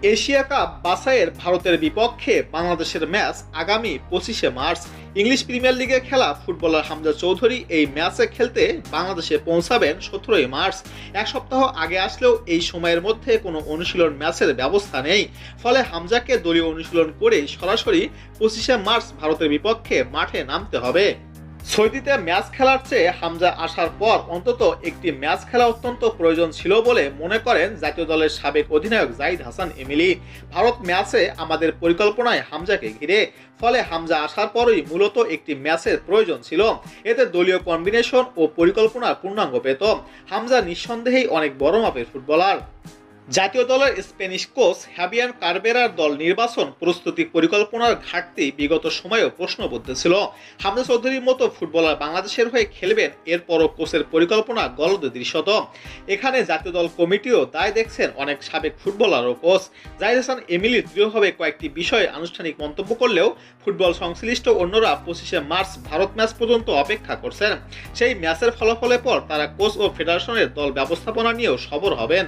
Asia cup বাছাইয়ের ভারতের বিপক্ষে বাংলাদেশের ম্যাচ আগামী 25শে মার্চ। ইংলিশ প্রিমিয়ার লিগে খেলা ফুটবলার হামজা চৌধুরী এই ম্যাচে খেলতে বাংলাদেশে পৌঁছাবেন 17ই মার্চ। এক সপ্তাহ আগে আসলেও এই সময়ের মধ্যে কোনো অনুশীলন ম্যাচের ব্যবস্থা নেই। ফলে হামজাকে দলীয় অনুশীলন করেই সরাসরি 25শে মার্চ ভারতের বিপক্ষে মাঠে নামতে হবে। সৌদিতে ম্যাচ খেলার চেয়ে হামজা আসার পর অন্তত একটি ম্যাচ খেলা অত্যন্ত প্রয়োজন ছিল বলে মনে করেন জাতীয় দলের সাবেক অধিনায়ক জাহিদ হাসান এমিলি। ভারত ম্যাচে আমাদের পরিকল্পনায় হামজাকে ঘিরে, ফলে হামজা আসার পরই মূলত একটি ম্যাচের প্রয়োজন ছিল। এতে দলীয় কম্বিনেশন ও পরিকল্পনার পূর্ণাঙ্গ পেত। হামজা নিঃসন্দেহেই অনেক বড় মাপের ফুটবলার। জাতীয় দলের স্প্যানিশ কোচ হ্যাবিয়ান কারবেরার দল নির্বাচন প্রস্তুতি পরিকল্পনার ঘাটতি বিগত সময়েও প্রশ্নবদ্ধ ছিল। হামজা চৌধুরীর মতো ফুটবলার বাংলাদেশের হয়ে খেলবেন, এরপরও কোচের পরিকল্পনা গলদ দৃশ্যত। এখানে জাতীয় দল কমিটিও দায় দেখছেন অনেক সাবেক ফুটবলার ও কোচ। জাহিদ হাসান এমিলি দৃঢ়ভাবে কয়েকটি বিষয়ে আনুষ্ঠানিক মন্তব্য করলেও ফুটবল সংশ্লিষ্ট অন্যরা 25শে মার্চ ভারত ম্যাচ পর্যন্ত অপেক্ষা করছেন। সেই ম্যাচের ফলাফলের পর তারা কোচ ও ফেডারেশনের দল ব্যবস্থাপনা নিয়েও সবর হবেন।